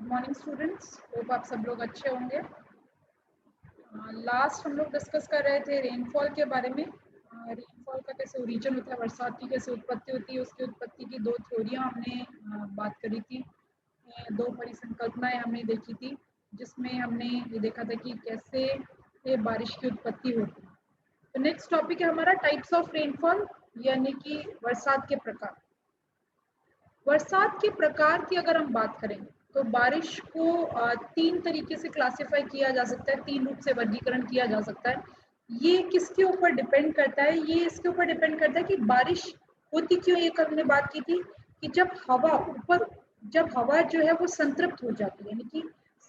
Good morning students, hope आप सब लोग अच्छे होंगे। लास्ट हम लोग डिस्कस कर रहे थे रेनफॉल के बारे में। रेनफॉल का कैसे ओरिजिन होता है, बरसात की कैसे उत्पत्ति होती है, उसकी उत्पत्ति की दो थ्योरियाँ हमने बात करी थी। दो बड़ी संकल्पनाएं हमने देखी थी, जिसमें हमने ये देखा था कि कैसे ये बारिश की उत्पत्ति होती है। तो नेक्स्ट टॉपिक है हमारा टाइप्स ऑफ रेनफॉल, यानी कि बरसात के प्रकार। बरसात के प्रकार की अगर हम बात करें तो बारिश को तीन तरीके से क्लासिफाई किया जा सकता है, तीन रूप से वर्गीकरण किया जा सकता है। ये किसके ऊपर डिपेंड करता है? ये इसके ऊपर डिपेंड करता है कि बारिश होती क्यों। ये कल हमने बात की थी कि जब हवा जो है वो संतृप्त हो जाती है, यानी कि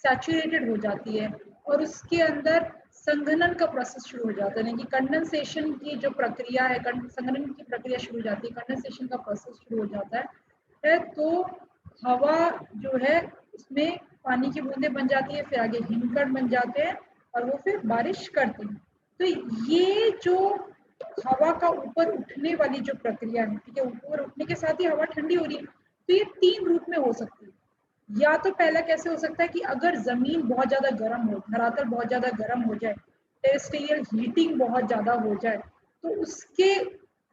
सैचुरेटेड हो जाती है, और उसके अंदर संघनन का प्रोसेस शुरू हो जाता है, यानी कि कंडेंसेशन की जो प्रक्रिया है, संघनन की प्रक्रिया शुरू हो जाती है, कंडेंसेशन का प्रोसेस शुरू हो जाता है। तो हवा जो है उसमें पानी की बूंदें बन जाती है, फिर आगे हिमकण बन जाते हैं और वो फिर बारिश करते हैं। तो ये जो हवा का ऊपर उठने वाली जो प्रक्रिया है, ठीक है, ऊपर उठने के साथ ही हवा ठंडी हो रही है, तो ये तीन रूप में हो सकती है। या तो पहला कैसे हो सकता है कि अगर जमीन बहुत ज्यादा गर्म हो, धरातल बहुत ज्यादा गर्म हो जाए, टेरेस्ट्रियल हीटिंग बहुत ज्यादा हो जाए, तो उसके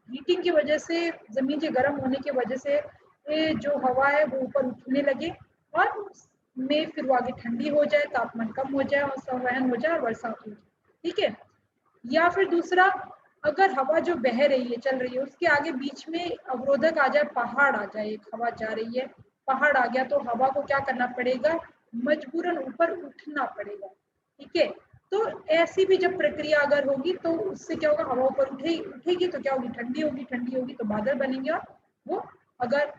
हीटिंग की वजह से, जमीन के गर्म होने की वजह से ये जो हवा है वो ऊपर उठने लगे और में फिर वो आगे ठंडी हो जाए, तापमान कम हो जाए और संवहन हो जाए और बरसात हो जाए, ठीक है। या फिर दूसरा, अगर हवा जो बह रही है, चल रही है, उसके आगे बीच में अवरोधक आ जाए, पहाड़ आ जाए, एक हवा जा रही है, पहाड़ आ गया, तो हवा को क्या करना पड़ेगा? मजबूरन ऊपर उठना पड़ेगा, ठीक है। तो ऐसी भी जब प्रक्रिया अगर होगी तो उससे क्या होगा? हवा ऊपर उठेगी तो क्या होगी? ठंडी होगी, ठंडी होगी तो बादल बनेंगे, और वो अगर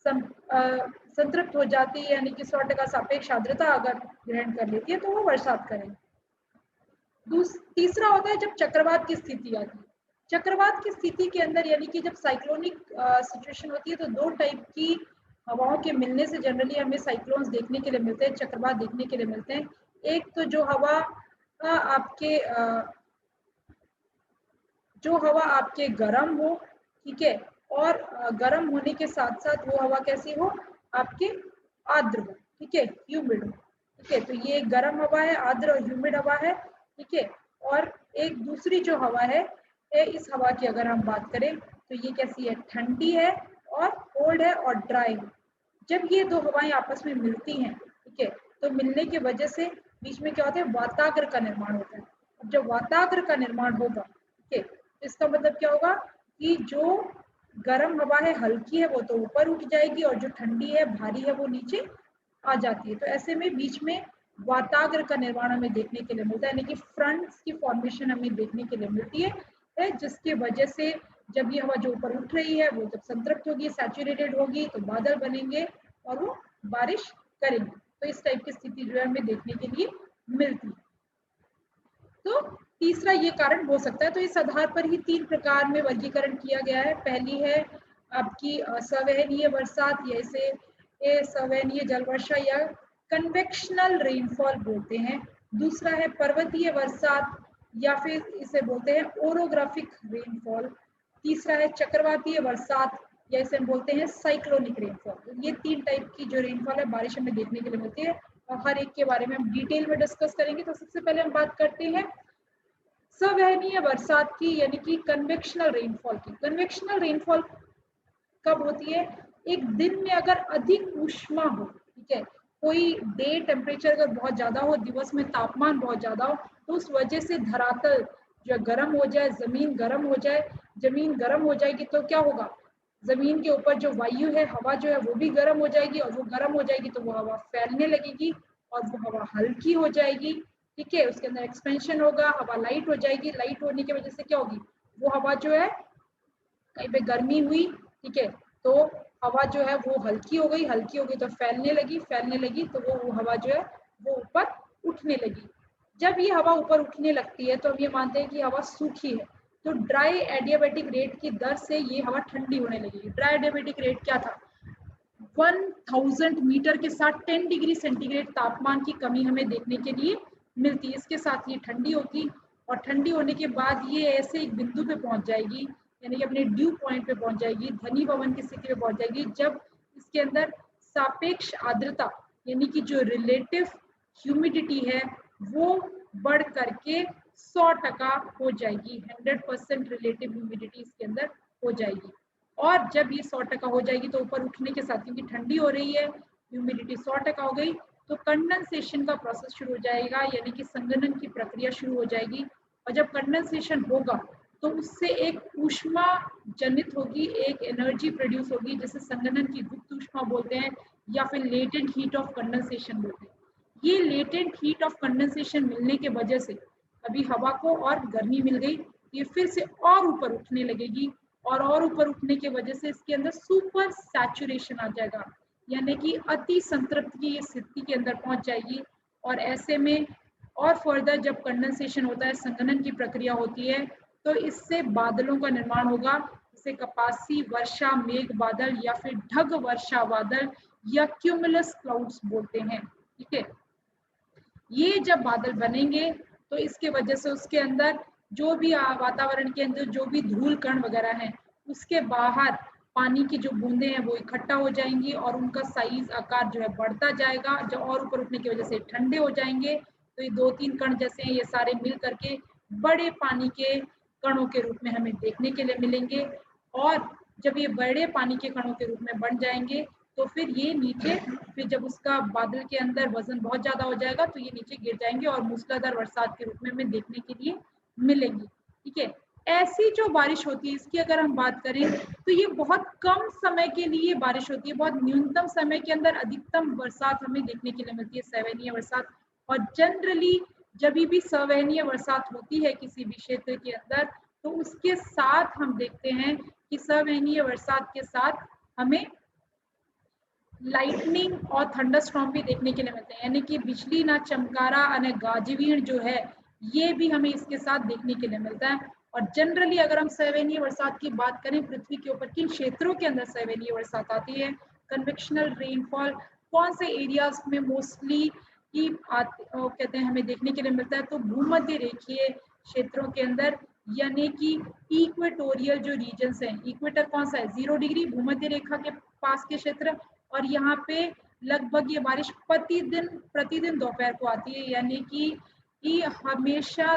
संतृप्त हो जाती है, यानी कि 100% सापेक्ष आर्द्रता अगर ग्रहण कर लेती है, तो वो बरसात करेंगे। तीसरा होता है जब चक्रवात की स्थिति आती है। चक्रवात की स्थिति के अंदर, यानी कि जब साइक्लोनिक सिचुएशन होती है, तो दो टाइप की हवाओं के मिलने से जनरली हमें साइक्लोन्स देखने के लिए मिलते हैं, चक्रवात देखने के लिए मिलते हैं। एक तो जो हवा आपके गर्म हो, ठीक है, और गर्म होने के साथ साथ वो हवा कैसी हो? आपके आर्द्र हो, ठीक है, ह्यूमिड हो, ठीक है। तो ये गर्म हवा है, आर्द्र और ह्यूमिड हवा है, ठीक है। और एक दूसरी जो हवा है, इस हवा की अगर हम बात करें तो ये कैसी है? ठंडी है और कोल्ड है और ड्राई है। जब ये दो हवाएं आपस में मिलती हैं, ठीक है, तो मिलने की वजह से बीच में क्या होता है? वाताग्र का निर्माण होता है। अब जब वाताग्र का निर्माण होगा, ठीक है, तो इसका मतलब क्या होगा कि जो गर्म हवा है, हल्की है, वो तो ऊपर उठ जाएगी, और जो ठंडी है, भारी है, वो नीचे आ जाती है। तो ऐसे में बीच में वाताग्र का निर्माण हमें देखने के लिए मिलता है, यानी कि फ्रंट्स की फॉर्मेशन हमें देखने के लिए मिलती है, जिसकी वजह से जब ये हवा जो ऊपर उठ रही है वो जब संतृप्त होगी, सैचुरेटेड होगी, तो बादल बनेंगे और वो बारिश करेंगे। तो इस टाइप की स्थिति जो है हमें देखने के लिए मिलती है। तो तीसरा ये कारण हो सकता है। तो इस आधार पर ही तीन प्रकार में वर्गीकरण किया गया है। पहली है आपकी सवहनीय बरसात, या इसे सवहनीय जल वर्षा या कन्वेक्शनल रेनफॉल बोलते हैं। दूसरा है पर्वतीय बरसात, या फिर इसे बोलते हैं ओरोग्राफिक रेनफॉल। तीसरा है चक्रवातीय बरसात, या इसे हम बोलते हैं साइक्लोनिक रेनफॉल। तो ये तीन टाइप की जो रेनफॉल है बारिश हमें देखने के लिए मिलती है, और हर एक के बारे में हम डिटेल में डिस्कस करेंगे। तो सबसे पहले हम बात करते हैं सवहनीय बरसात की, यानी कि कन्वेक्शनल रेनफॉल की। कन्वेक्शनल रेनफॉल कब होती है? एक दिन में अगर अधिक ऊष्मा हो, ठीक है, कोई डे टेम्परेचर अगर बहुत ज्यादा हो, दिवस में तापमान बहुत ज्यादा हो, तो उस वजह से धरातल जो गर्म हो जाए, जमीन गर्म हो जाए। जमीन गर्म हो जाएगी तो क्या होगा? जमीन के ऊपर जो वायु है, हवा जो है, वो भी गर्म हो जाएगी, और वो गर्म हो जाएगी तो वो हवा फैलने लगेगी, और वो हवा हल्की हो जाएगी, ठीक है। उसके अंदर एक्सपेंशन होगा, हवा लाइट हो जाएगी। लाइट होने की वजह से क्या होगी? वो हवा जो है, कहीं पे गर्मी हुई, ठीक है, तो हवा जो है वो हल्की हो गई, हल्की हो गई तो फैलने लगी, फैलने लगी तो वो हवा जो है वो ऊपर उठने लगी। जब ये हवा ऊपर उठने लगती है तो हम ये मानते हैं कि हवा सूखी है, तो ड्राई एडियाबैटिक रेट की दर से ये हवा ठंडी होने लगेगी। ड्राई एडियाबैटिक रेट क्या था? 1000 मीटर के साथ 10 डिग्री सेंटीग्रेड तापमान की कमी हमें देखने के लिए मिलती है। इसके साथ ये ठंडी होगी, और ठंडी होने के बाद ये ऐसे एक बिंदु पे पहुंच जाएगी, यानी कि अपने ड्यू पॉइंट पे पहुंच जाएगी, घनीभवन की स्थिति पे पहुंच जाएगी, जब इसके अंदर सापेक्ष आर्द्रता यानी कि जो रिलेटिव ह्यूमिडिटी है वो बढ़ करके 100% हो जाएगी, 100% रिलेटिव ह्यूमिडिटी इसके अंदर हो जाएगी। और जब ये 100% हो जाएगी तो ऊपर उठने के साथ, क्योंकि ठंडी हो रही है, ह्यूमिडिटी 100% हो गई, तो कंडेंसेशन का प्रोसेस शुरू हो जाएगा, यानी कि संघनन की प्रक्रिया शुरू हो जाएगी। और जब कंडेंसेशन होगा तो उससे एक ऊष्मा जनित होगी, एक एनर्जी प्रोड्यूस होगी, जिसे संघनन की गुप्त ऊष्मा बोलते हैं या फिर लेटेंट हीट ऑफ कंडेंसेशन बोलते हैं। ये लेटेंट हीट ऑफ कंडेंसेशन मिलने के वजह से अभी हवा को और गर्मी मिल गई, ये फिर से और ऊपर उठने लगेगी, और ऊपर उठने की वजह से इसके अंदर सुपर सैचुरेशन आ जाएगा, यानी कि अति संतृप्त की स्थिति के अंदर पहुंच जाएगी। और ऐसे में और फर्दर जब कंडेंसेशन होता है, संघनन की प्रक्रिया होती है, तो इससे बादलों का निर्माण होगा, जिसे कपासी वर्षा मेघ बादल या फिर ढग वर्षा बादल या क्यूमुलस क्लाउड्स बोलते हैं। ठीक है, ये जब बादल बनेंगे तो इसके वजह से उसके अंदर जो भी वातावरण के अंदर जो भी धूल कण वगैरह हैं, उसके बाहर पानी की जो बूंदे हैं वो इकट्ठा हो जाएंगी और उनका साइज आकार जो है बढ़ता जाएगा, जो और ऊपर उठने की वजह से ठंडे हो जाएंगे। तो ये 2-3 कण जैसे हैं, ये सारे मिल करके बड़े पानी के कणों के रूप में हमें देखने के लिए मिलेंगे। और जब ये बड़े पानी के कणों के रूप में बन जाएंगे तो फिर ये नीचे, फिर जब उसका बादल के अंदर वजन बहुत ज्यादा हो जाएगा तो ये नीचे गिर जाएंगे और मूसलाधार बरसात के रूप में हमें देखने के लिए मिलेंगी। ठीक है, ऐसी जो बारिश होती है इसकी अगर हम बात करें तो ये बहुत कम समय के लिए बारिश होती है, बहुत न्यूनतम समय के अंदर अधिकतम बरसात हमें देखने के लिए मिलती है, सवहनीय बरसात। और जनरली जब भी सवहनीय बरसात होती है किसी भी क्षेत्र के अंदर, तो उसके साथ हम देखते हैं कि सवहनीय बरसात के साथ हमें लाइटनिंग और थंडरस्टॉर्म भी देखने के लिए मिलते हैं, यानी कि बिजली ना चमकारा अने गाजवीर जो है ये भी हमें इसके साथ देखने के लिए मिलता है। और जनरली अगर हम सवहनीय बरसात की बात करें, पृथ्वी के ऊपर किन क्षेत्रों के अंदर सवहनीय बरसात आती है, कन्वेक्शनल रेनफॉल कौन से एरियाज में मोस्टली की कहते हैं हमें देखने के लिए मिलता है, तो भूमध्य रेखीय क्षेत्रों के अंदर, यानी कि इक्वेटोरियल जो रीजन्स हैं, इक्वेटर कौन सा है 0 डिग्री भूमध्य रेखा के पास के क्षेत्र, और यहाँ पे लगभग ये बारिश प्रतिदिन दोपहर को आती है, यानी कि हमेशा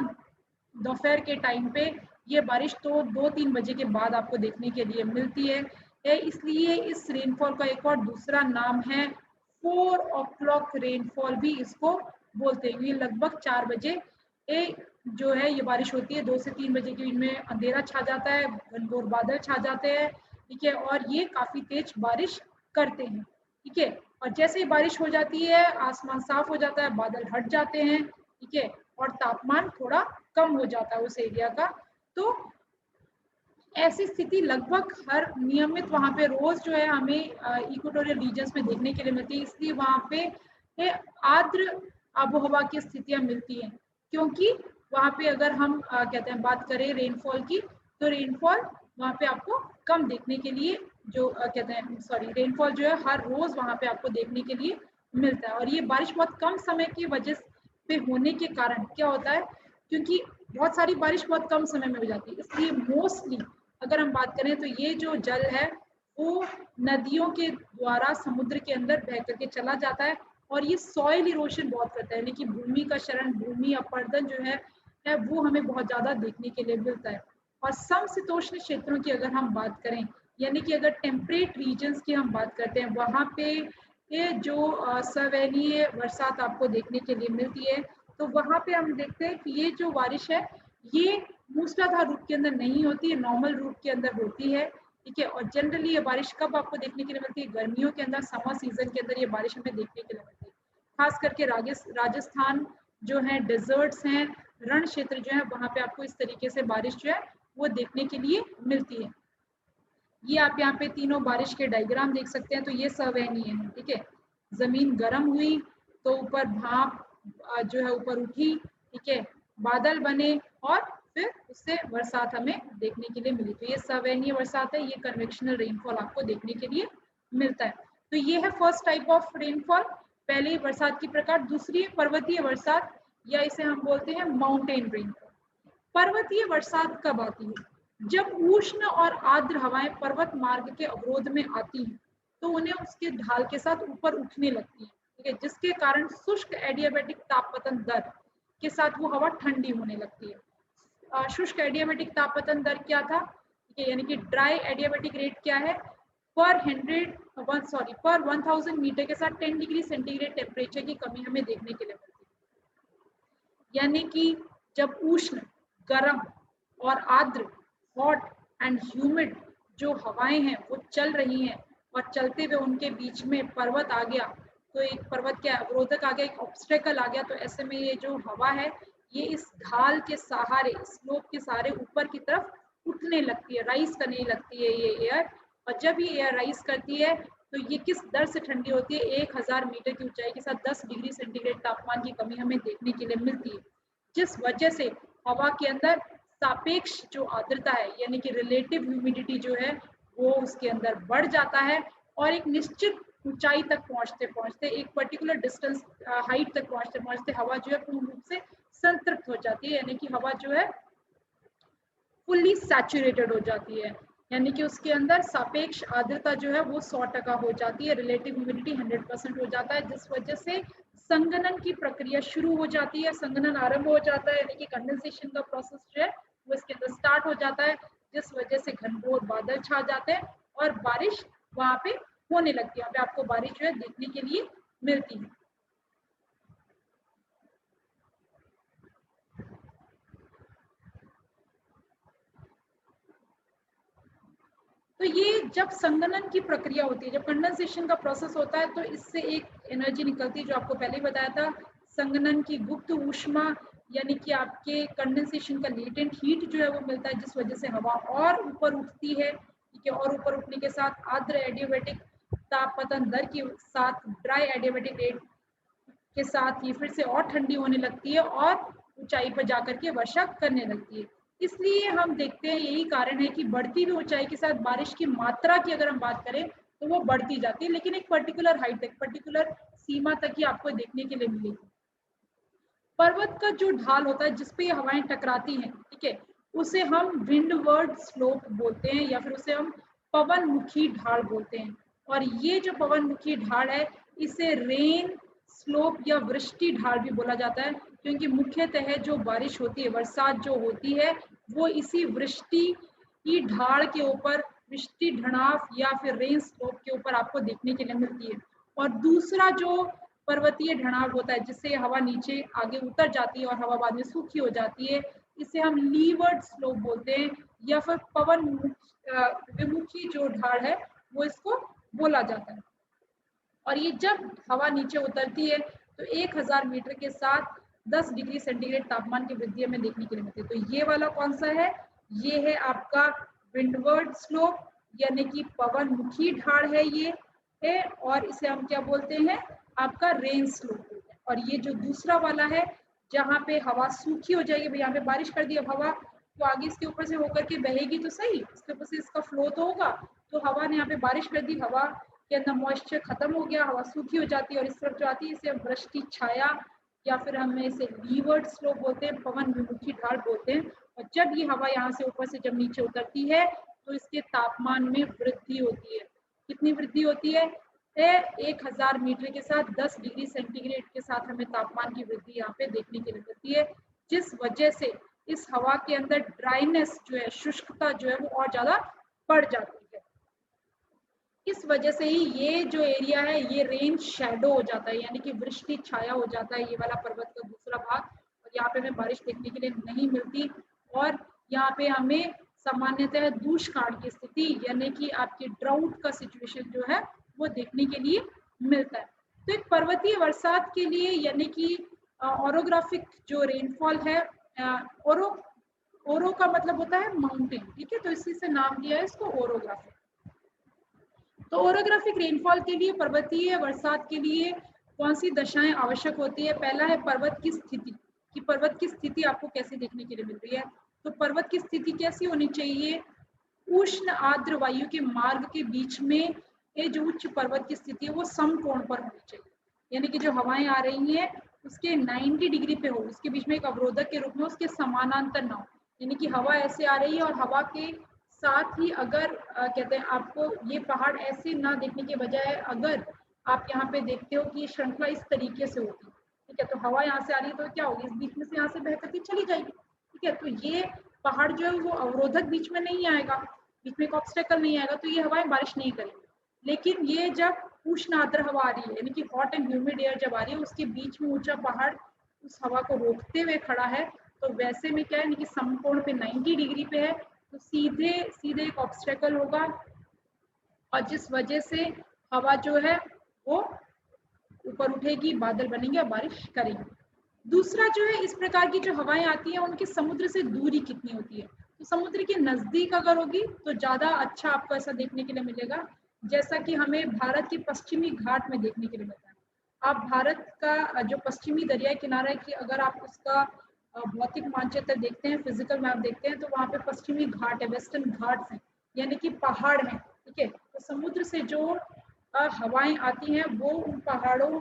दोपहर के टाइम पे ये बारिश तो 2-3 बजे के बाद आपको देखने के लिए मिलती है। इसलिए इस रेनफॉल का एक और दूसरा नाम है 4 o'clock रेनफॉल भी इसको बोलते हैं। ये लगभग 4 बजे जो है ये बारिश होती है, 2 से 3 बजे के बीच में अंधेरा छा जाता है, घनघोर बादल छा जाते हैं। ठीक है, और ये काफी तेज बारिश करते हैं। ठीक है, और जैसे ही बारिश हो जाती है आसमान साफ हो जाता है, बादल हट जाते हैं। ठीक है, और तापमान थोड़ा कम हो जाता है उस एरिया का। तो ऐसी स्थिति लगभग हर नियमित वहाँ पे रोज जो है हमें इक्वेटोरियल रीजन्स में देखने के लिए मिलती है, इसलिए वहाँ पे आर्द्र आबोहवा की स्थितियां मिलती हैं। क्योंकि वहाँ पे अगर हम कहते हैं बात करें रेनफॉल की, तो रेनफॉल वहाँ पे आपको कम देखने के लिए जो कहते हैं रेनफॉल जो है हर रोज वहाँ पे आपको देखने के लिए मिलता है। और ये बारिश बहुत कम समय की वजह पे होने के कारण क्या होता है, क्योंकि बहुत सारी बारिश बहुत कम समय में हो जाती है, इसलिए मोस्टली अगर हम बात करें तो ये जो जल है वो नदियों के द्वारा समुद्र के अंदर बह करके चला जाता है, और ये सॉइल इरोशन बहुत करता है, यानी कि भूमि का क्षरण, भूमि अपरदन जो है वो हमें बहुत ज्यादा देखने के लिए मिलता है। और समशीतोष्ण क्षेत्रों की अगर हम बात करें, यानी कि अगर टेम्परेट रीजन्स की हम बात करते हैं, वहाँ पे ये जो सवहनीय बरसात आपको देखने के लिए मिलती है, तो वहाँ पे हम देखते हैं कि ये जो बारिश है ये मूसलाधार रूप के अंदर नहीं होती है, नॉर्मल रूप के अंदर होती है। ठीक है, और जनरली ये बारिश कब आपको देखने के लिए मिलती है, गर्मियों के अंदर, समर सीजन के अंदर ये बारिश हमें देखने के लिए मिलती है। खास करके राजस्थान जो है, डेजर्ट्स हैं, रण क्षेत्र जो है, वहाँ पे आपको इस तरीके से बारिश जो है वो देखने के लिए मिलती है। ये आप यहाँ पे तीनों बारिश के डायग्राम देख सकते हैं, तो ये सवहनीय है। ठीक है, जमीन गर्म हुई तो ऊपर भाप जो है ऊपर उठी, ठीक है, बादल बने और फिर उससे बरसात हमें देखने के लिए मिली, तो ये सवहनीय बरसात है, ये कन्वेक्शनल रेनफॉल आपको देखने के लिए मिलता है। तो ये है फर्स्ट टाइप ऑफ रेनफॉल, पहली बरसात की प्रकार। दूसरी पर्वतीय बरसात, या इसे हम बोलते हैं माउंटेन रेनफॉल। पर्वतीय बरसात कब आती है, जब उष्ण और आर्द्र हवाएं पर्वत मार्ग के अवरोध में आती हैं, तो उन्हें उसके ढाल के साथ ऊपर उठने लगती हैं। ठीक है, जिसके कारण शुष्क एडियाबैटिक तापपतन दर के साथ वो हवा ठंडी होने लगती है। शुष्क एडियाबैटिक तापपतन दर क्या था, ठीक है, यानी कि ड्राई एडियाबैटिक रेट क्या है, पर 1000 मीटर के साथ 10 डिग्री सेंटीग्रेड टेम्परेचर की कमी हमें देखने के लिए मिलती है। यानी कि जब उष्ण, गर्म और आर्द्र, हॉट एंड ह्यूमिड जो हवाएं हैं वो चल रही हैं और चलते हुए उनके बीच में पर्वत आ गया, तो एक पर्वत क्या अवरोधक आ गया, एक ऑब्स्टेकल आ गया, तो ऐसे में ये जो हवा है ये इस ढाल के सहारे, स्लोप के सहारे ऊपर की तरफ उठने लगती है, राइज करने लगती है ये एयर। और जब ये एयर राइज करती है तो ये किस दर से ठंडी होती है, 1000 मीटर की ऊंचाई के साथ 10 डिग्री सेंटीग्रेड तापमान की कमी हमें देखने के लिए मिलती है, जिस वजह से हवा के अंदर सापेक्ष जो आर्द्रता है यानी कि रिलेटिव ह्यूमिडिटी जो है वो उसके अंदर बढ़ जाता है और एक निश्चित ऊंचाई तक पहुंचते पहुंचते, एक पर्टिकुलर डिस्टेंस हाइट तक पहुंचते पहुंचते हवा जो है पूर्ण रूप से संतृप्त हो जाती है, यानी कि हवा जो है फुल्ली सैचुरेटेड हो जाती है, यानी कि उसके अंदर सापेक्ष आर्द्रता जो है वो 100% हो जाती है, रिलेटिव ह्यूमिडिटी 100% हो जाता है, जिस वजह से संघनन की प्रक्रिया शुरू हो जाती है, संघनन आरंभ हो जाता है, यानी कि कंडेंसेशन का प्रोसेस जो है वो इसके अंदर स्टार्ट हो जाता है, जिस वजह से घनघोर बादल छा जाते हैं और बारिश वहां पे होने लगती है, यहाँ पे आपको बारिश जो है देखने के लिए मिलती है। तो ये जब संघनन की प्रक्रिया होती है, जब कंडेंसेशन का प्रोसेस होता है, तो इससे एक एनर्जी निकलती है जो आपको पहले ही बताया था, संघनन की गुप्त ऊष्मा, यानी कि आपके कंडेंसेशन का लेटेंट हीट जो है वो मिलता है, जिस वजह से हवा और ऊपर उठती है, ठीक है, और ऊपर उठने के साथ आर्द्र एडियाबैटिक तापपतन दर के साथ ड्राई एडियाबैटिक रेट के साथ ये फिर से और ठंडी होने लगती है और ऊंचाई पर जाकर के वर्षा करने लगती है। इसलिए हम देखते हैं यही कारण है कि बढ़ती हुई ऊंचाई के साथ बारिश की मात्रा की अगर हम बात करें तो वो बढ़ती जाती है, लेकिन एक पर्टिकुलर हाइट तक, पर्टिकुलर सीमा तक ही आपको देखने के लिए मिलेगी। पर्वत का जो ढाल होता है जिसपे ये हवाएं टकराती हैं, ठीक है, उसे हम विंडवर्ड स्लोप बोलते हैं या फिर उसे हम पवनमुखी ढाल बोलते हैं। और ये जो पवनमुखी ढाल है इसे रेन स्लोप या वृष्टि ढाल भी बोला जाता है, क्योंकि मुख्यतः जो बारिश होती है, बरसात जो होती है, वो इसी वृष्टि की ढाल के ऊपर, वृष्टि ढनाव या फिर रेन स्लोप के ऊपर आपको देखने के लिए मिलती है। और दूसरा जो पर्वतीय ढनाव होता है जिससे हवा नीचे आगे उतर जाती है और हवा बाद में सूखी हो जाती है, इसे हम लीवर्ड स्लोप बोलते हैं या फिर पवन विमुखी जो ढाल है वो इसको बोला जाता है। और ये जब हवा नीचे उतरती है तो 1000 मीटर के साथ 10 डिग्री सेंटीग्रेड तापमान की वृद्धि हमें देखने के लिए मिलती है। तो ये वाला कौन सा है, ये है आपका विंडवर्ड स्लोप यानी कि पवनमुखी ढाल है ये है, और इसे हम क्या बोलते हैं, आपका रेन स्लोप बोलते हैं। और ये जो दूसरा वाला है जहाँ पे हवा सूखी हो जाएगी, भाई यहाँ पे बारिश कर दी, अब हवा तो आगे इसके ऊपर से होकर के बहेगी तो सही, इसके ऊपर से इसका फ्लो तो होगा, तो हवा ने यहाँ पे बारिश कर दी, हवा के अंदर मॉइस्चर खत्म हो गया, हवा सूखी हो जाती है और इस तरफ जो आती है इसे हम वृष्टि छाया या फिर हम इसे लीवर्ड स्लोप बोलते हैं, पवन विमुखी ढाल बोलते हैं। और जब ये हवा यहाँ से ऊपर से जब नीचे उतरती है तो इसके तापमान में वृद्धि होती है। कितनी वृद्धि होती है, 1000 मीटर के साथ 10 डिग्री सेंटीग्रेड के साथ हमें तापमान की वृद्धि यहाँ पे देखने के लिए मिलती है, जिस वजह से इस हवा के अंदर ड्राइनेस जो है, शुष्कता जो है वो और ज्यादा बढ़ जाती है। इस वजह से ही ये जो एरिया है ये रेन शैडो हो जाता है, यानी कि वृष्टि छाया हो जाता है, ये वाला पर्वत का दूसरा भाग, और यहाँ पे हमें बारिश देखने के लिए नहीं मिलती और यहाँ पे हमें सामान्यतः दुष्काल की स्थिति यानी कि आपकी ड्राउट का सिचुएशन जो है वो देखने के लिए मिलता है। तो एक पर्वतीय बरसात के लिए यानी कि ओरोग्राफिक जो रेनफॉल है, ओरो ओरो का मतलब होता है माउंटेन, ठीक है, तो इसी से नाम दिया है इसको ओरोग्राफिक। तो ओरोग्राफिक रेनफॉल के लिए, पर्वतीय बरसात के लिए कौन सी दशाएं आवश्यक होती है, पहला है पर्वत की स्थिति, कि पर्वत की स्थिति आपको कैसे देखने के लिए मिल रही है। तो पर्वत की स्थिति कैसी होनी चाहिए, उष्ण आर्द्र वायु के मार्ग के बीच में ये जो उच्च पर्वत की स्थिति है वो समकोण पर होनी चाहिए, यानी कि जो हवाएं आ रही हैं उसके 90 डिग्री पे हो, उसके बीच में एक अवरोधक के रूप में उसके समानांतर ना हो, यानी कि हवा ऐसे आ रही है और हवा के साथ ही अगर कहते हैं आपको ये पहाड़ ऐसे ना देखने के बजाय अगर आप यहाँ पे देखते हो कि ये श्रृंखला इस तरीके से होती है, ठीक है। तो हवा यहाँ से आ रही है तो क्या होगी, इस बीच में से यहाँ से बह करके चली जाएगी, ठीक है। तो ये पहाड़ जो है वो अवरोधक बीच में नहीं आएगा, बीच में एक ऑब्स्टेकल नहीं आएगा, तो ये हवाएं बारिश नहीं करेंगी। लेकिन ये जब उष्ण आर्द्र हवा आ रही है, यानी कि हॉट एंड ह्यूमिड एयर जब आ रही है, उसके बीच में ऊंचा पहाड़ उस हवा को रोकते हुए खड़ा है, तो वैसे में क्या है, यानी कि समकोण पे 90 डिग्री पे है, तो सीधे सीधे एक ऑब्स्टेकल होगा, और जिस वजह से हवा जो है वो ऊपर उठेगी, बादल बनेंगे और बारिश करेगी। दूसरा जो है, इस प्रकार की जो हवाएं आती हैं उनकी समुद्र से दूरी कितनी होती है, तो समुद्र के नजदीक अगर होगी तो ज्यादा अच्छा आपको ऐसा देखने के लिए मिलेगा, जैसा कि हमें भारत के पश्चिमी घाट में देखने के लिए मिलता है। आप भारत का जो पश्चिमी दरियाई किनारा है, कि अगर आप उसका भौतिक मानचित्र देखते हैं, फिजिकल मैप देखते हैं, तो वहाँ पे पश्चिमी घाट है, वेस्टर्न घाट्स हैं, यानी कि पहाड़ हैं, ठीक है। तो समुद्र से जो हवाएं आती हैं वो उन पहाड़ों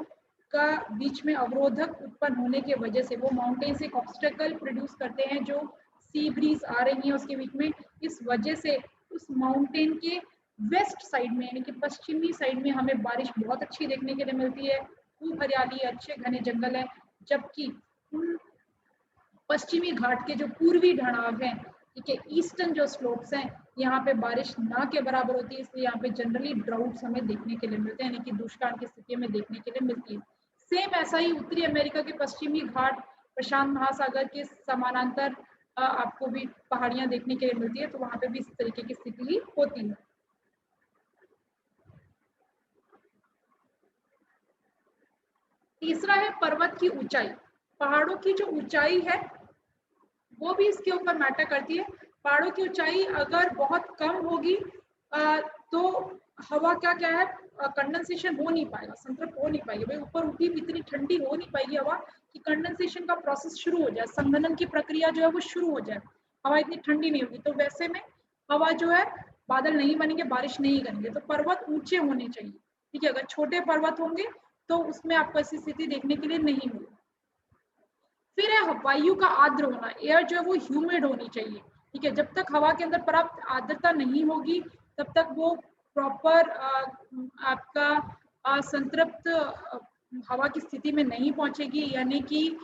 का बीच में अवरोधक उत्पन्न होने की वजह से वो माउंटेन से एक ऑब्स्टेकल प्रोड्यूस करते हैं, जो सी ब्रीज आ रही है उसके बीच में, इस वजह से उस माउंटेन के वेस्ट साइड में, यानी कि पश्चिमी साइड में, हमें बारिश बहुत अच्छी देखने के लिए मिलती है, खूब हरियाली, अच्छे घने जंगल है। जबकि पश्चिमी घाट के जो पूर्वी ढलान हैं, ठीक है, ईस्टर्न जो स्लोप्स हैं, यहाँ पे बारिश ना के बराबर होती है, इसलिए यहाँ पे जनरली ड्राउट्स हमें देखने के लिए मिलते हैं, यानी कि दुष्काल की स्थिति में देखने के लिए मिलती है। सेम ऐसा ही उत्तरी अमेरिका के पश्चिमी घाट प्रशांत महासागर के समानांतर आपको भी पहाड़ियां देखने के लिए मिलती है, तो वहां पे भी इस तरीके की स्थिति ही होती है। तीसरा है पर्वत की ऊंचाई। पहाड़ों की जो ऊंचाई है वो भी इसके ऊपर मैटर करती है। पहाड़ों की ऊंचाई अगर बहुत कम होगी तो हवा क्या क्या है, कंडेंसेशन हो नहीं पाएगा, संतृप्त हो नहीं पाएगी, भाई ऊपर उठी भी इतनी ठंडी हो नहीं पाएगी हवा कि कंडेंसेशन का प्रोसेस शुरू हो जाए, संघनन की प्रक्रिया जो है वो शुरू हो जाए, हवा इतनी ठंडी नहीं होगी, तो वैसे में हवा जो है, बादल नहीं बनेंगे, बारिश नहीं करेंगे। तो पर्वत ऊंचे होने चाहिए, ठीक है। अगर छोटे पर्वत होंगे तो उसमें आपको ऐसी स्थिति देखने के लिए नहीं मिलेगी। फिर है वायु का आर्द्र होना, एयर जो है वो ह्यूमिड होनी चाहिए, ठीक है। जब तक हवा के अंदर पर्याप्त आर्द्रता नहीं होगी तब तक वो प्रॉपर आपका संतृप्त हवा की स्थिति में नहीं पहुंचेगी, यानी कि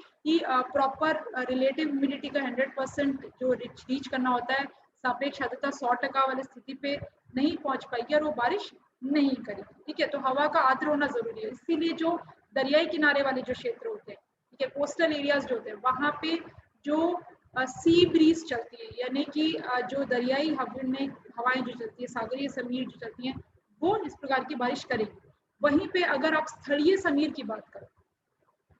प्रॉपर रिलेटिव ह्यूमिडिटी का 100% जो रीच करना होता है, सापेक्ष आर्द्रता 100% वाली स्थिति पे नहीं पहुंच पाएगी और वो बारिश नहीं करेगी, ठीक है। तो हवा का आर्द्र होना जरूरी है। इसीलिए जो दरियाई किनारे वाले जो क्षेत्र होते हैं, ठीक है, कोस्टल एरियाज जो होते हैं, वहां पे जो सी ब्रीज चलती है, यानी कि जो दरियाई हवाएं जो चलती है, सागरीय समीर जो चलती हैं, वो इस प्रकार की बारिश करेगी। वहीं पे अगर आप स्थलीय समीर की बात करो,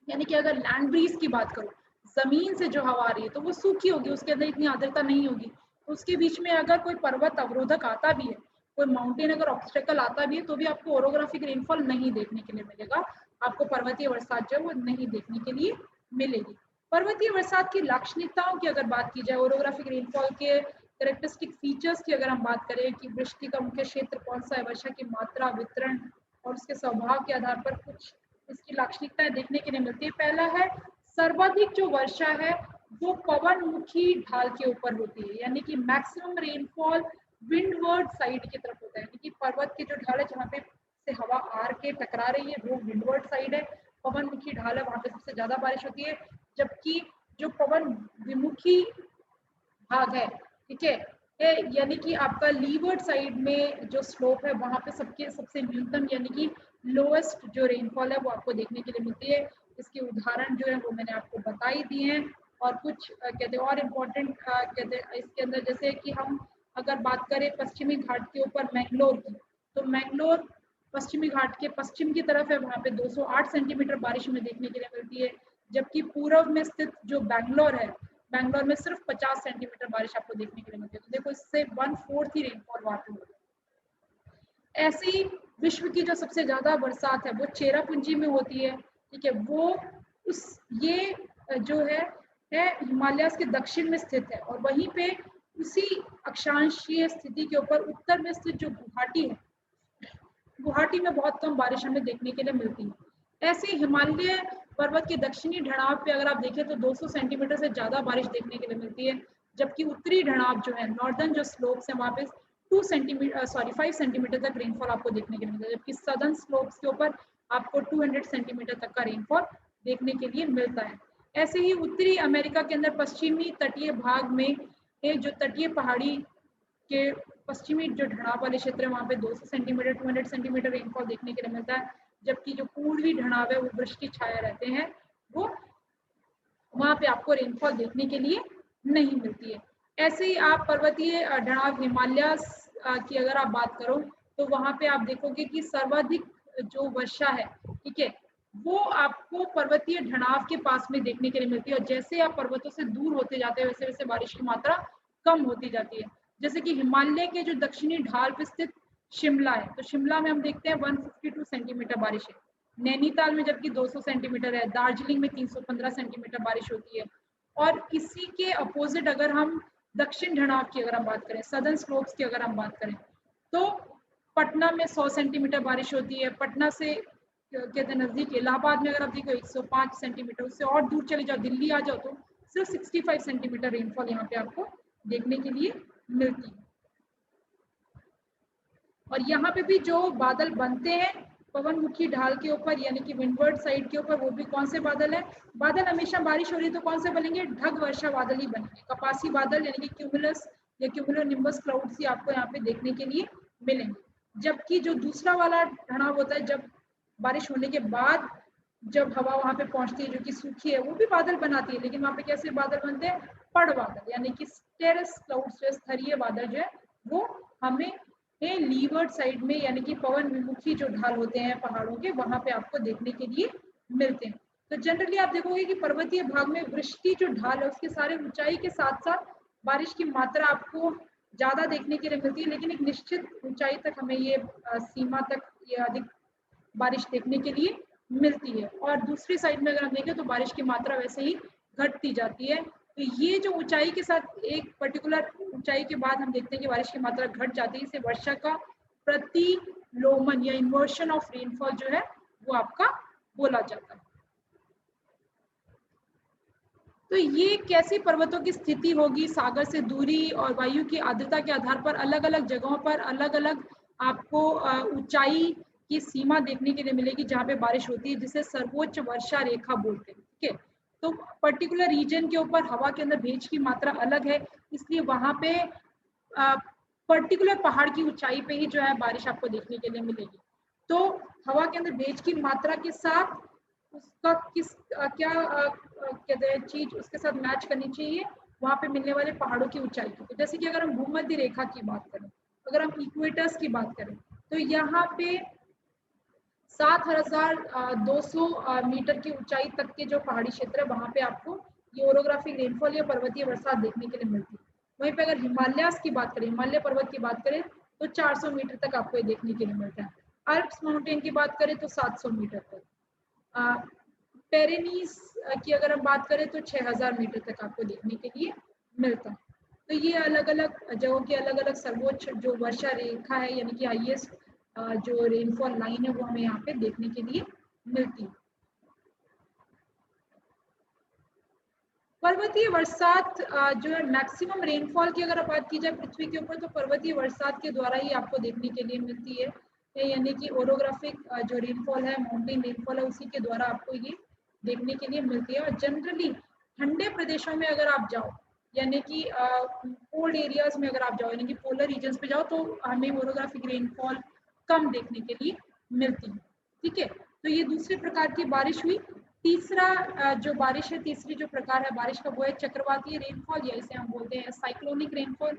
यानी कि अगर लैंड ब्रीज की बात करो, जमीन से जो हवा आ रही है, तो वो सूखी होगी, उसके अंदर इतनी आर्द्रता नहीं होगी, तो उसके बीच में अगर कोई पर्वत अवरोधक आता भी है, कोई माउंटेन अगर ऑब्स्टेकल आता भी है, तो भी आपको ओरोग्राफिक रेनफॉल नहीं देखने के लिए मिलेगा, आपको पर्वतीय बरसात जो है वो नहीं देखने के लिए मिलेगी। पर्वतीय बरसात की लाक्षणिकताओं की अगर बात की जाए, ओरोग्राफिक रेनफॉल के कैरेक्टरिस्टिक फीचर्स की अगर हम बात करें कि वृष्टि का मुख्य क्षेत्र कौन सा है, वर्षा की मात्रा, वितरण और उसके स्वभाव के आधार पर कुछ इसकी लाक्षणिकताएं देखने के लिए मिलती है। पहला है, सर्वाधिक जो वर्षा है वो पवनमुखी ढाल के ऊपर होती है, यानी कि मैक्सिमम रेनफॉल विंडवर्ड साइड की तरफ होता है, यानी कि पर्वत की जो ढाल है जहाँ पे से हवा आर के टकरा रही है वो विंडवर्ड साइड है, पवनमुखी ढाल है, वहां पे सबसे ज्यादा बारिश होती है। जबकि जो पवन विमुखी भाग है, ठीक है, यानी कि आपका लीवर्ड साइड में जो स्लोप है वहां पे सबसे न्यूनतम यानी कि लोएस्ट जो रेनफॉल है वो आपको देखने के लिए मिलती है। इसके उदाहरण जो है वो मैंने आपको बता ही दिए हैं। और कुछ कहते हैं और इम्पोर्टेंट कहते हैं इसके अंदर, जैसे कि हम अगर बात करें पश्चिमी घाट के ऊपर मैंगलोर की, तो मैंगलोर पश्चिमी घाट के पश्चिम की तरफ है, वहां पे 208 सेंटीमीटर बारिश हमें देखने के लिए मिलती है। जबकि पूर्व में स्थित जो बैंगलोर है, बैंगलोर में सिर्फ 50 सेंटीमीटर बारिश आपको देखने के लिए मिलती है। तो देखो इससे 1/4 ही रेनफॉल वहां पे होती है। ऐसी विश्व की जो सबसे ज्यादा बरसात है वो चेरापूंजी में होती है, ठीक है। वो उस ये जो है हिमालय के दक्षिण में स्थित है, और वहीं पे उसी अक्षांशीय स्थिति के ऊपर उत्तर में स्थित जो गुवाहाटी है, गुवाहाटी में बहुत कम बारिश हमें देखने के लिए मिलती है। ऐसे हिमालय पर्वत के दक्षिणी ढलाव पे अगर आप देखें तो 200 सेंटीमीटर से ज्यादा बारिश देखने के लिए मिलती है। जबकि उत्तरी ढलाव जो है, नॉर्दर्न जो स्लोप्स है, वहां पे 5 सेंटीमीटर तक रेनफॉल आपको देखने के लिए मिलता है, जबकि सदर्न स्लोप्स के ऊपर आपको 200 सेंटीमीटर तक का रेनफॉल देखने के लिए मिलता है। ऐसे ही उत्तरी अमेरिका के अंदर पश्चिमी तटीय भाग में जो तटीय पहाड़ी के पश्चिमी जो ढलाव वाले क्षेत्र है वहाँ पे 200 सेंटीमीटर 200 सेंटीमीटर रेनफॉल देखने के लिए मिलता है, जबकि जो पूर्वी ढलाव है वो वृष्टि छाया रहते हैं, वो वहाँ पे आपको रेनफॉल देखने के लिए नहीं मिलती है। ऐसे ही आप पर्वतीय ढलाव हिमालय की अगर आप बात करो तो वहाँ पे आप देखोगे कि सर्वाधिक जो वर्षा है, ठीक है, वो आपको पर्वतीय ढलाव के पास में देखने के लिए मिलती है, और जैसे आप पर्वतों से दूर होते जाते हैं वैसे वैसे बारिश की मात्रा कम होती जाती है। जैसे कि हिमालय के जो दक्षिणी ढाल पर स्थित शिमला है, तो शिमला में हम देखते हैं 152 सेंटीमीटर बारिश है, नैनीताल में जबकि 200 सेंटीमीटर है, दार्जिलिंग में 315 सेंटीमीटर बारिश होती है। और इसी के अपोजिट अगर हम दक्षिण ढलाव की अगर हम बात करें, सदर्न स्लोप्स की अगर हम बात करें, तो पटना में 100 सेंटीमीटर बारिश होती है। पटना से कहते हैं नजदीक इलाहाबाद में अगर आप देखो 105 सेंटीमीटर, उससे और दूर चले जाओ दिल्ली आ जाओ तो सिर्फ 65 सेंटीमीटर रेनफॉल यहाँ पे आपको देखने के लिए मिलती है। और यहाँ पे भी जो बादल बनते हैं पवनमुखी ढाल के ऊपर यानी कि विंडवर्ड साइड के ऊपर, वो भी कौन से बादल है? बादल हमेशा बारिश हो रही है तो कौन से बनेंगे? ढग वर्षा बादल ही बनेंगे, कपासी बादल यानी कि क्यूमुलस या क्यूमुलोनिम्बस क्लाउड्स ही आपको यहाँ पे देखने के लिए मिलेंगे। जबकि जो दूसरा वाला ढलाव होता है, जब बारिश होने के बाद जब हवा वहां पे पहुंचती है जो कि सूखी है, वो भी बादल बनाती है, लेकिन वहां पे कैसे बादल बनते हैं? पड़ बादल यानी कि स्टेरस क्लाउड्स, जो स्तरीय बादल जो है वो हमें लीवर्ड साइड में यानी कि पवन विमुखी जो ढाल होते हैं पहाड़ों के, वहां पे आपको देखने के लिए मिलते हैं। तो जनरली आप देखोगे कि पर्वतीय भाग में वृष्टि जो ढाल है उसके सारे ऊंचाई के साथ साथ बारिश की मात्रा आपको ज्यादा देखने के लिए मिलती है, लेकिन एक निश्चित ऊंचाई तक हमें ये सीमा तक ये अधिक बारिश देखने के लिए मिलती है। और दूसरी साइड में अगर हम देखें तो बारिश की मात्रा वैसे ही घटती जाती है। तो ये जो ऊंचाई के साथ एक पर्टिकुलर ऊंचाई के बाद हम देखते हैं कि बारिश की मात्रा घट जाती है, इसे वर्षा का प्रतिलोमन या इन्वर्शन ऑफ रेनफॉल जो है वो आपका बोला जाता है। तो ये कैसी पर्वतों की स्थिति होगी, सागर से दूरी और वायु की आर्द्रता के आधार पर अलग अलग जगहों पर अलग अलग आपको ऊंचाई की सीमा देखने के लिए मिलेगी जहाँ पे बारिश होती है, जिसे सर्वोच्च वर्षा रेखा बोलते हैं। ठीक है, तो पर्टिकुलर रीजन के ऊपर हवा के अंदर भेज की मात्रा अलग है, इसलिए वहां पे पर्टिकुलर पहाड़ की ऊंचाई पे ही जो है बारिश आपको देखने के लिए मिलेगी। तो हवा के अंदर भेज की मात्रा के साथ उसका क्या कहते हैं चीज उसके साथ मैच करनी चाहिए, वहां पे मिलने वाले पहाड़ों की ऊंचाई की। जैसे कि अगर हम भूमध्य रेखा की बात करें, अगर हम इक्वेटर्स की बात करें, तो यहाँ पे 7,200 मीटर की ऊंचाई तक के जो पहाड़ी क्षेत्र है वहां पे आपको ये ओरोग्राफिक रेनफॉल या पर्वतीय बरसात देखने के लिए मिलती है। वहीं पे अगर हिमालयास की बात करें, हिमालय पर्वत की बात करें, तो 400 मीटर तक आपको ये देखने के लिए मिलता है। अल्प्स माउंटेन की बात करें तो 700 मीटर तक। पेरेनीज की अगर हम बात करें तो 6000 मीटर तक आपको देखने के लिए मिलता है। तो ये अलग अलग जगहों की अलग अलग सर्वोच्च जो वर्षा रेखा है यानी कि हाईएस्ट जो रेनफॉल लाइन है वो हमें यहाँ पे देखने के लिए मिलती है। पर्वतीय बरसात जो है मैक्सिमम रेनफॉल की अगर बात की जाए पृथ्वी के ऊपर, तो पर्वतीय बरसात के द्वारा ही आपको देखने के लिए मिलती है, यानी कि ओरोग्राफिक जो रेनफॉल है, माउंटेन रेनफॉल है, उसी के द्वारा आपको ये देखने के लिए मिलती है। और जनरली ठंडे प्रदेशों में अगर आप जाओ यानी कि कोल्ड एरियाज में अगर आप जाओ यानी कि पोलर रीजन्स पे जाओ, तो हमें ओरोग्राफिक रेनफॉल कम देखने के लिए मिलती है। ठीक है, तो ये दूसरे प्रकार की बारिश हुई। तीसरा जो बारिश है, तीसरी जो प्रकार है बारिश का, वो है चक्रवातीय रेनफॉल या इसे हम बोलते हैं साइक्लोनिक रेनफॉल।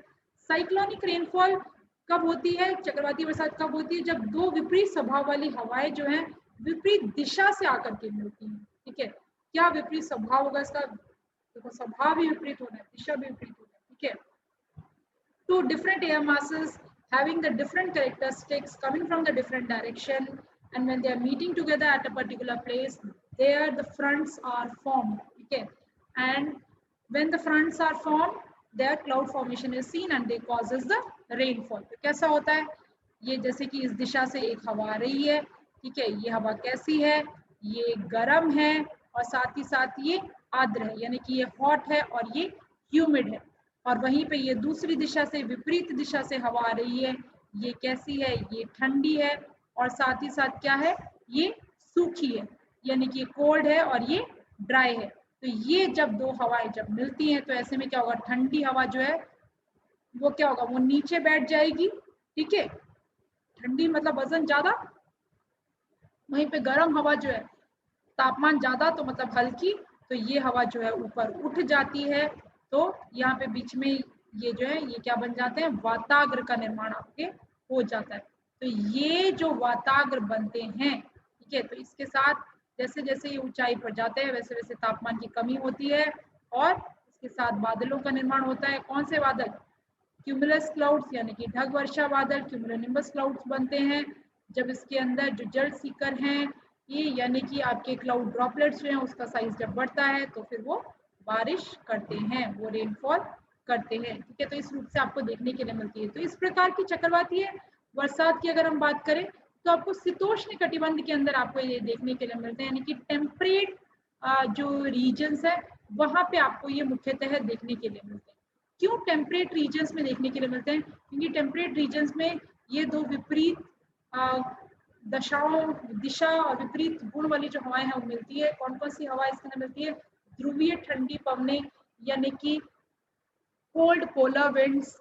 साइक्लोनिक रेनफॉल कब होती है, चक्रवाती बरसात कब होती है? जब दो विपरीत स्वभाव वाली हवाएं जो हैं विपरीत दिशा से आकर के मिलती हैं। ठीक है, क्या विपरीत स्वभाव होगा इसका? देखो, स्वभाव भी विपरीत होना है, दिशा भी विपरीत होना है। ठीक है, two different air masses having the different characteristics coming from the different direction, and when they are meeting together at a particular place, there the fronts are formed. Okay, and when the fronts are formed, their cloud formation is seen and they causes the rainfall. तो कैसा होता है ये? जैसे कि इस दिशा से एक हवा आ रही है, ठीक है, ये हवा कैसी है? ये गर्म है और साथ ही साथ ये आर्द्र है, यानी कि ये हॉट है और ये ह्यूमिड है। और वहीं पे ये दूसरी दिशा से, विपरीत दिशा से हवा आ रही है, ये कैसी है, ये ठंडी है, और साथ ही साथ क्या है, ये सूखी है, यानी कि कोल्ड है और ये ड्राई है। तो ये जब दो हवाएं जब मिलती हैं तो ऐसे में क्या होगा, ठंडी हवा जो है वो क्या होगा, वो नीचे बैठ जाएगी, ठीक है, ठंडी मतलब वजन ज्यादा, वहीं पे गर्म हवा जो है तापमान ज्यादा तो मतलब हल्की, तो ये हवा जो है ऊपर उठ जाती है। तो यहाँ पे बीच में ये जो है ये क्या बन जाते हैं, वाताग्र का निर्माण आपके हो जाता है। तो ये जो वाताग्र बनते हैं, ठीक है, तो इसके साथ जैसे जैसे ये ऊंचाई पर जाते हैं वैसे वैसे तापमान की कमी होती है और इसके साथ बादलों का निर्माण होता है। कौन से बादल, क्यूमुलस क्लाउड्स यानी कि ढग वर्षा बादल, क्यूमुलोनिम्बस क्लाउड्स बनते हैं जब इसके अंदर जो जल सीकर हैं ये यानी कि आपके क्लाउड ड्रॉपलेट्स जो हैं उसका साइज जब बढ़ता है तो फिर वो बारिश करते हैं, वो रेनफॉल करते हैं, ठीक है। तो इस रूप से आपको देखने के लिए मिलती है। तो इस प्रकार की चक्रवातीय बरसात की अगर हम बात करें तो आपको शीतोष्ण कटिबंध के अंदर आपको ये देखने के लिए मिलते हैं, यानी कि टेम्परेट जो रीजन्स है वहां पे आपको ये मुख्यतः देखने के लिए मिलते हैं। क्यों टेम्परेट रीजन्स में देखने के लिए मिलते हैं, क्योंकि टेम्परेट रीजन्स में ये दो विपरीत दशाओं, दिशा और विपरीत गुण वाली जो हवाएं हैं वो मिलती है। कौन कौन सी हवा इसके अंदर मिलती है, ध्रुवीय ठंडी पवनें यानी कि कोल्ड पोलर विंड्स,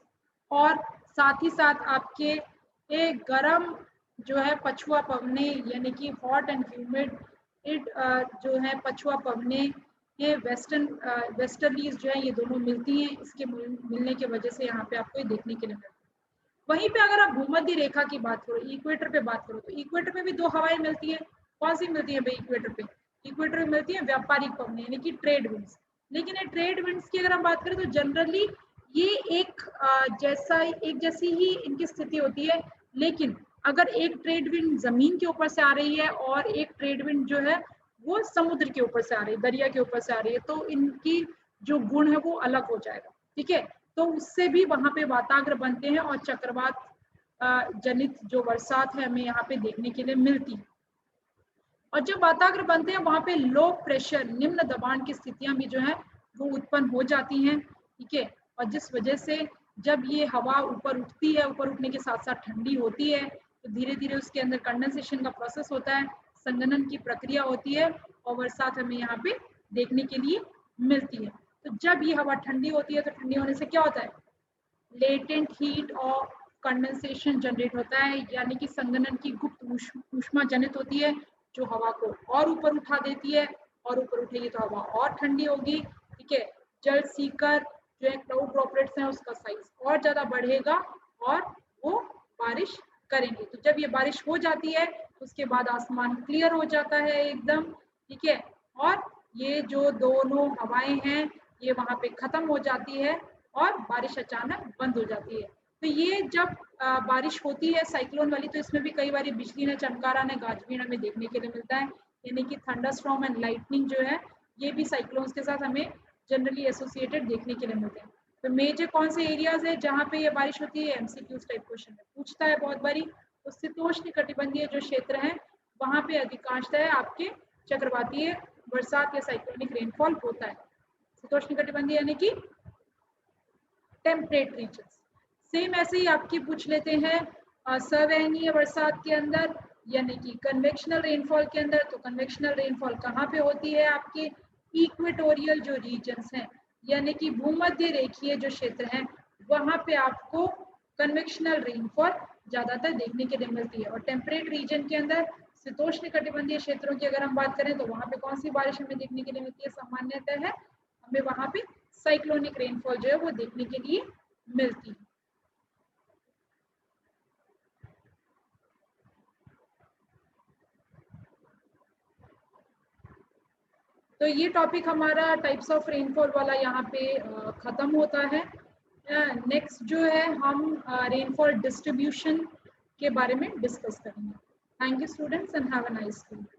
और साथ ही साथ आपके एक गर्म जो है पछुआ पवनें यानी कि हॉट एंड ह्यूमिड जो है पछुआ पवनें, ये वेस्टर्लीज जो है ये दोनों मिलती हैं। इसके मिलने की वजह से यहाँ पे आपको ये देखने के लिए मिलता है। वहीं पे अगर आप भूमध्य रेखा की बात करो, इक्वेटर पे बात करो, तो इक्वेटर पे भी दो हवाएं मिलती है। कौन सी मिलती है भाई इक्वेटर पे, इक्वेटर में मिलती है व्यापारिक पवनें यानी कि ट्रेड विंड्स। लेकिन ये ट्रेड विंड्स की अगर हम बात करें तो जनरली ये एक जैसी ही इनकी स्थिति होती है, लेकिन अगर एक ट्रेड विंड जमीन के ऊपर से आ रही है और एक ट्रेड विंड जो है वो समुद्र के ऊपर से आ रही है, दरिया के ऊपर से आ रही है, तो इनकी जो गुण है वो अलग हो जाएगा, ठीक है। तो उससे भी वहां पे वाताग्र बनते हैं और चक्रवात जनित जो बरसात है हमें यहाँ पे देखने के लिए मिलती है। और जब वाताग्र बनते हैं वहां पे लो प्रेशर, निम्न दबाव की स्थितियां भी जो है वो उत्पन्न हो जाती हैं, ठीक है। और जिस वजह से जब ये हवा ऊपर उठती है, ऊपर उठने के साथ साथ ठंडी होती है, तो धीरे धीरे उसके अंदर कंडेंसेशन का प्रोसेस होता है, संघनन की प्रक्रिया होती है और बरसात हमें यहाँ पे देखने के लिए मिलती है। तो जब ये हवा ठंडी होती है तो ठंडी होने से क्या होता है, लेटेंट हीट और कंडेंसेशन जनरेट होता है, यानी कि संघनन की गुप्त ऊष्मा जनित होती है जो हवा को और ऊपर उठा देती है, और ऊपर उठेगी तो हवा और ठंडी होगी, ठीक है। जल सीकर जो है क्लाउड ड्रॉपलेट्स हैं उसका साइज और ज्यादा बढ़ेगा और वो बारिश करेंगे। तो जब ये बारिश हो जाती है उसके बाद आसमान क्लियर हो जाता है एकदम, ठीक है। और ये जो दोनों हवाएं हैं ये वहां पे खत्म हो जाती है और बारिश अचानक बंद हो जाती है। तो ये जब बारिश होती है साइक्लोन वाली, तो इसमें भी कई बार बिजली ने, चमकारा ने, गाजवीर हमें देखने के लिए मिलता है, यानी कि थंडरस्टॉर्म एंड लाइटनिंग जो है ये भी साइक्लोन्स के साथ हमें जनरली एसोसिएटेड देखने के लिए मिलते हैं। तो मेजर कौन से एरियाज है जहाँ पे ये बारिश होती है, एमसीक्यूज टाइप क्वेश्चन में पूछता है बहुत बारी। तो शीतोष्ण कटिबंधीय जो क्षेत्र है वहाँ पे अधिकांशतः आपके चक्रवातीय बरसात या साइक्लोनिक रेनफॉल होता है। शीतोष्ण कटिबंधीय यानी कि टेम्परेट रीजन्स। सेम ऐसे ही आपकी पूछ लेते हैं सवहनीय बरसात के अंदर यानी कि कन्वेक्शनल रेनफॉल के अंदर। तो कन्वेक्शनल रेनफॉल कहाँ पे होती है, आपके इक्वेटोरियल जो रीजन्स हैं यानी कि भूमध्य रेखीय जो क्षेत्र हैं वहां पे आपको कन्वेक्शनल रेनफॉल ज्यादातर देखने के लिए मिलती है। और टेम्परेट रीजन के अंदर शीतोष्ण कटिबंधीय क्षेत्रों की अगर हम बात करें तो वहां पे कौन सी बारिश हमें देखने के लिए मिलती है, सामान्यतः है हमें वहां पे साइक्लोनिक रेनफॉल जो है वो देखने के लिए मिलती है। तो ये टॉपिक हमारा टाइप्स ऑफ रेनफॉल वाला यहाँ पे खत्म होता है। नेक्स्ट जो है हम रेनफॉल डिस्ट्रीब्यूशन के बारे में डिस्कस करेंगे। Thank you students and have a nice day.